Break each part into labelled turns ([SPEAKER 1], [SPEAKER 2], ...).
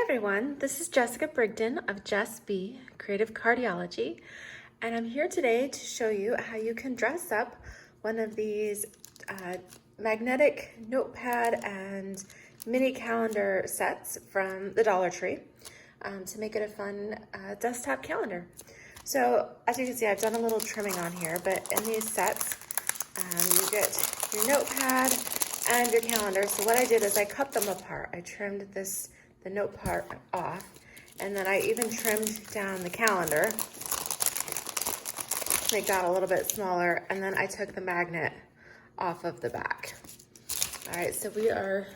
[SPEAKER 1] everyone, this is Jessica Brigden of Jess B, Creative Cardiology, and I'm here today to show you how you can dress up one of these magnetic notepad and mini calendar sets from the Dollar Tree to make it a fun desktop calendar. So as you can see, I've done a little trimming on here, but in these sets, you get your notepad and your calendar. So what I did is I cut them apart. I trimmed the note part off, and then I even trimmed down the calendar to make that a little bit smaller, and then I took the magnet off of the back. All right, so we are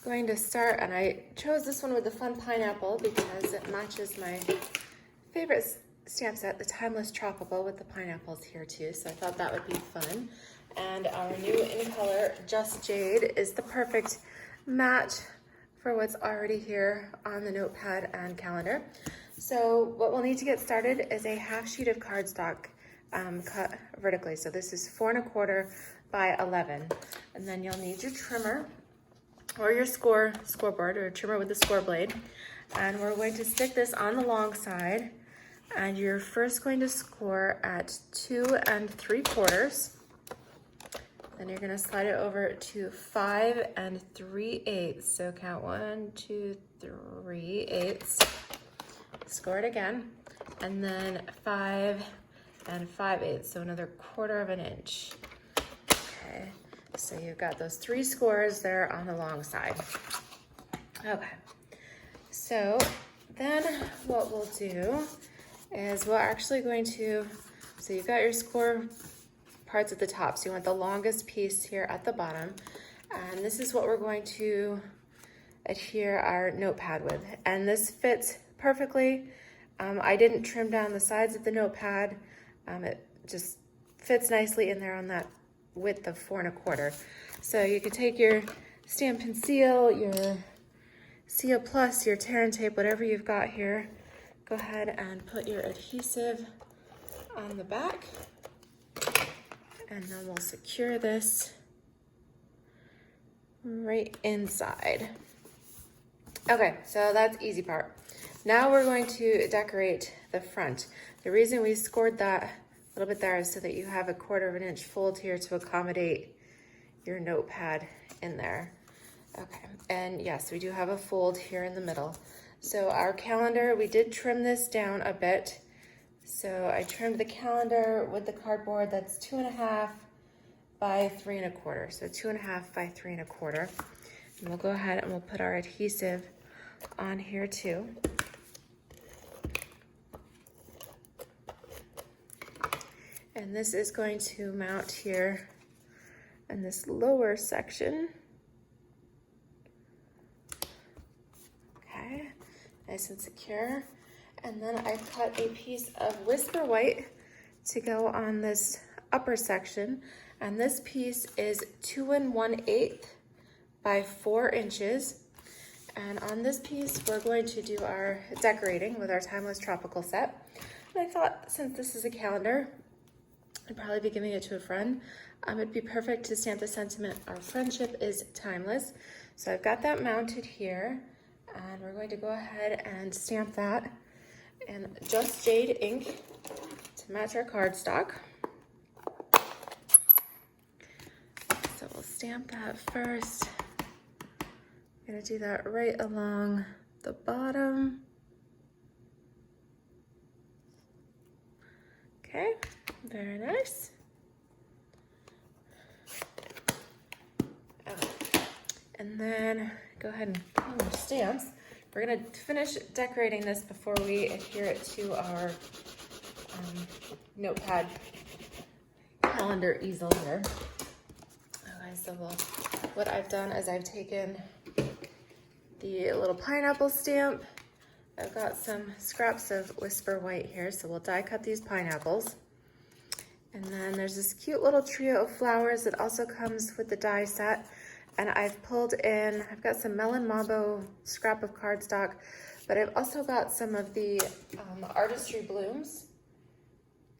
[SPEAKER 1] going to start, and I chose this one with the fun pineapple because it matches my favorite stamp set, the Timeless Tropical, with the pineapples here too, so I thought that would be fun. And our new in color Just Jade is the perfect match for what's already here on the notepad and calendar. So what we'll need to get started is a half sheet of cardstock cut vertically. So this is 4 1/4 by 11. And then you'll need your trimmer or your scoreboard, or a trimmer with a score blade. And we're going to stick this on the long side. And you're first going to score at 2 3/4. Then you're gonna slide it over to 5 3/8. So count 1, 2, 3/8. Score it again. And then 5 5/8. So another 1/4 inch. Okay, so you've got those 3 scores there on the long side. Okay, so then what we'll do is we're actually going to, so you've got your score parts at the top, so you want the longest piece here at the bottom, and this is what we're going to adhere our notepad with, and this fits perfectly. I didn't trim down the sides of the notepad. It just fits nicely in there on that width of 4 1/4. So you could take your Stampin' Seal, your Seal Plus, your tear and tape, whatever you've got here. Go ahead and put your adhesive on the back, and then we'll secure this right inside. Okay, so that's easy part. Now we're going to decorate the front. The reason we scored that a little bit there is so that you have a 1/4 inch fold here to accommodate your notepad in there. Okay, and yes, we do have a fold here in the middle. So our calendar, we did trim this down a bit. So I trimmed the calendar with the cardboard that's 2 1/2 by 3 1/4. So 2 1/2 by 3 1/4. And we'll go ahead and we'll put our adhesive on here too. And this is going to mount here in this lower section. Okay, nice and secure. And then I cut a piece of Whisper White to go on this upper section. And this piece is 2 1/8 by 4 inches. And on this piece, we're going to do our decorating with our Timeless Tropical set. And I thought, since this is a calendar, I'd probably be giving it to a friend. It'd be perfect to stamp the sentiment, our friendship is timeless. So I've got that mounted here, and we're going to go ahead and stamp that in Just Jade ink to match our cardstock. So we'll stamp that first. I'm gonna do that right along the bottom. Okay, very nice. And then go ahead and pull your stamps. We're gonna finish decorating this before we adhere it to our notepad calendar easel here. Okay, so what I've done is I've taken the little pineapple stamp. I've got some scraps of Whisper White here, so we'll die cut these pineapples. And then there's this cute little trio of flowers that also comes with the die set. And I've pulled in, I've got some Melon Mambo scrap of cardstock, but I've also got some of the Artistry Blooms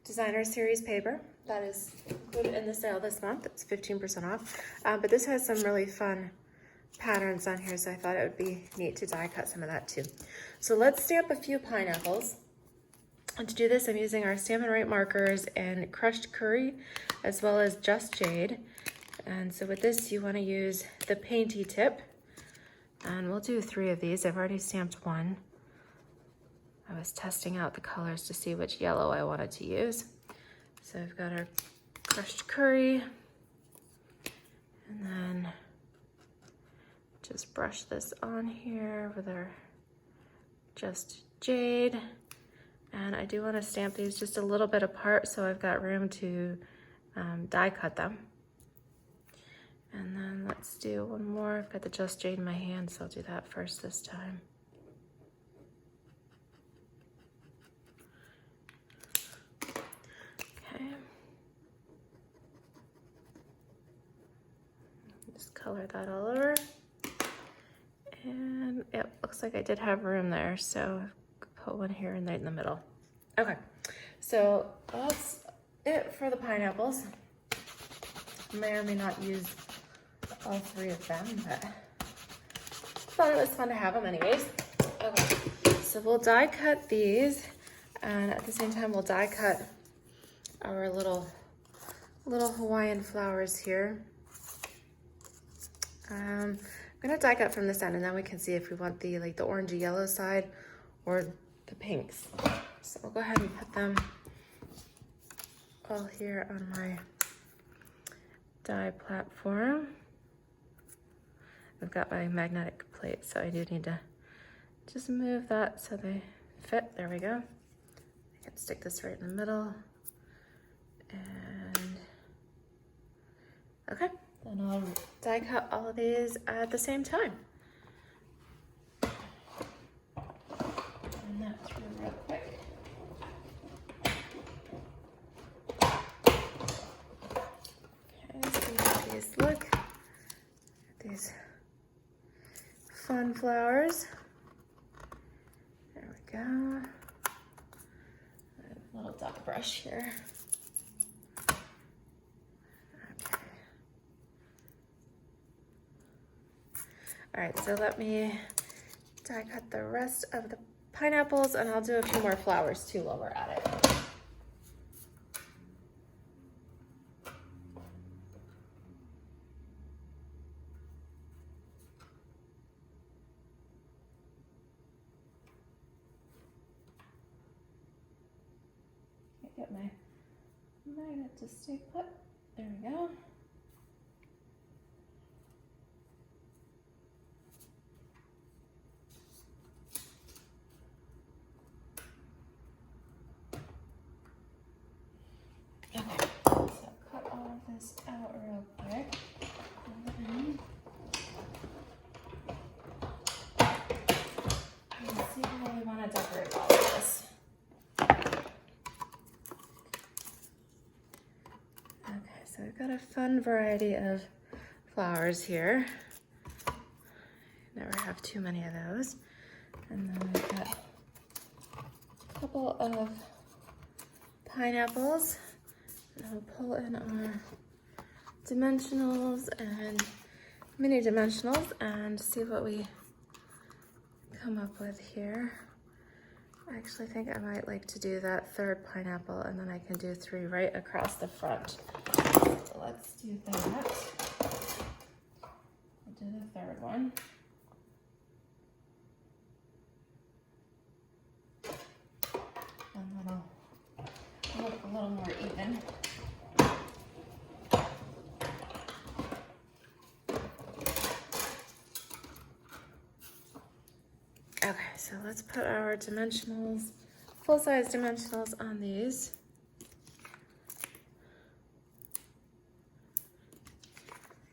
[SPEAKER 1] Designer Series paper that is included in the sale this month. It's 15% off. But this has some really fun patterns on here, so I thought it would be neat to die cut some of that too. So let's stamp a few pineapples. And to do this, I'm using our Stampin' Right markers and crushed curry, as well as just jade. And so with this, you want to use the painty tip. And we'll do 3 of these. I've already stamped 1. I was testing out the colors to see which yellow I wanted to use. So I've got our crushed curry. And then just brush this on here with our just jade. And I do want to stamp these just a little bit apart so I've got room to die cut them. And then let's do one more. I've got the just jade in my hand, so I'll do that first this time. Okay. Just color that all over. And it looks like I did have room there, so put one here and right in the middle. Okay, so that's it for the pineapples. May or may not use all 3 of them, but thought it was fun to have them anyways. Okay, so we'll die cut these, and at the same time we'll die cut our little Hawaiian flowers here. I'm gonna die cut from this end, and then we can see if we want the the orangey yellow side or the pinks. So I'll go ahead and put them all here on my die platform. I've got my magnetic plate, so I do need to just move that so they fit. There we go. I can stick this right in the middle. And okay, then I'll die cut all of these at the same time. Run that through real quick. Okay, see how these look. These fun flowers. There we go. A little duck brush here. Okay. All right, so let me die cut the rest of the pineapples, and I'll do a few more flowers too while we're at it. Get my magnet to stay put. There we go. Okay, so cut all of this out real quick. And then let's see how we want to decorate all of this. So we've got a fun variety of flowers here. Never have too many of those. And then we've got a couple of pineapples. And we'll pull in our dimensionals and mini dimensionals and see what we come up with here. I actually think I might like to do that 3rd pineapple, and then I can do 3 right across the front. So let's do that. We'll do the 3rd one. And that'll look a little more even. Okay, so let's put our dimensionals, full-size dimensionals on these.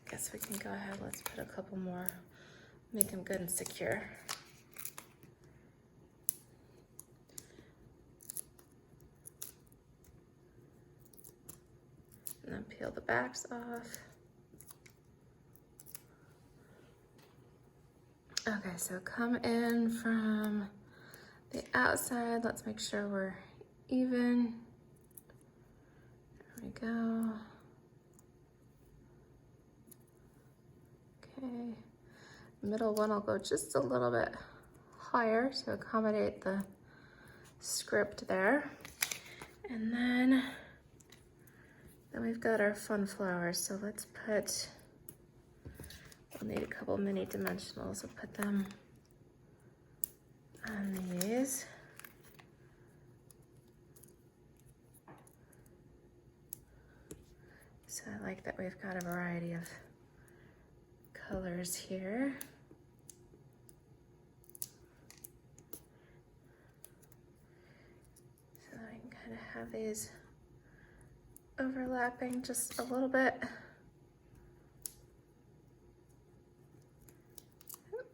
[SPEAKER 1] I guess we can go ahead, let's put a couple more, make them good and secure. And then peel the backs off. Okay, so come in from the outside. Let's make sure we're even. There we go. Okay, middle one will go just a little bit higher to accommodate the script there. And then we've got our fun flowers. So let's put, we'll need a couple mini dimensionals. We'll put them on these. So I like that we've got a variety of colors here. So I can kind of have these overlapping just a little bit.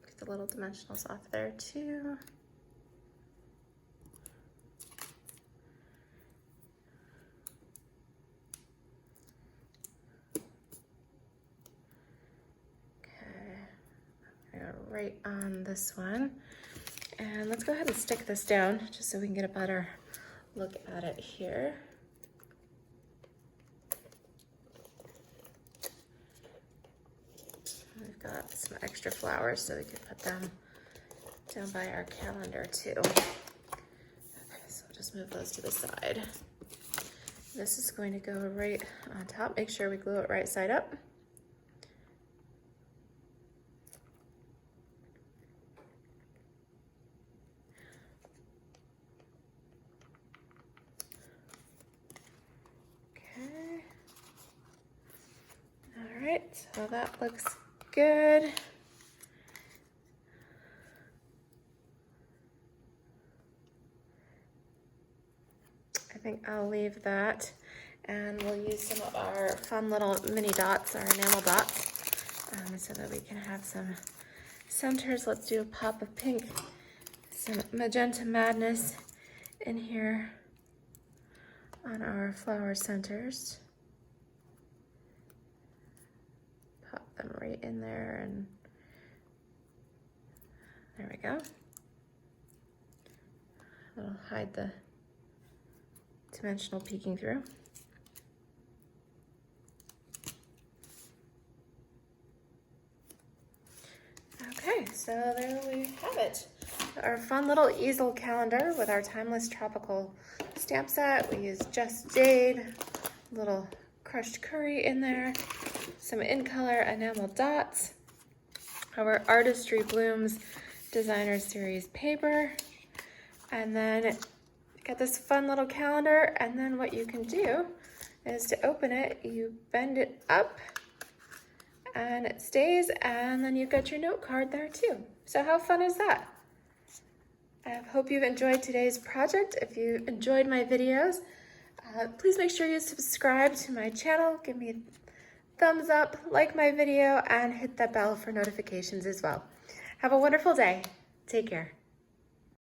[SPEAKER 1] Get the little dimensionals off there too. Right on this one. And let's go ahead and stick this down just so we can get a better look at it here. We've got some extra flowers so we could put them down by our calendar too. Okay, so we'll just move those to the side. This is going to go right on top. Make sure we glue it right side up. So that looks good. I think I'll leave that, and we'll use some of our fun little mini dots, our enamel dots, so that we can have some centers. Let's do a pop of pink, some magenta madness in here on our flower centers. Pop them right in there, and there we go. That'll hide the dimensional peeking through. Okay, so there we have it. Our fun little easel calendar with our timeless tropical stamp set. We used Just Jade, little crushed curry in there, some in color enamel dots, our Artistry Blooms Designer Series paper, and then got this fun little calendar. And then what you can do is to open it, you bend it up and it stays, and then you've got your note card there too. So how fun is that? I hope you've enjoyed today's project. If you enjoyed my videos, please make sure you subscribe to my channel, give me a thumbs up, like my video, and hit that bell for notifications as well. Have a wonderful day. Take care.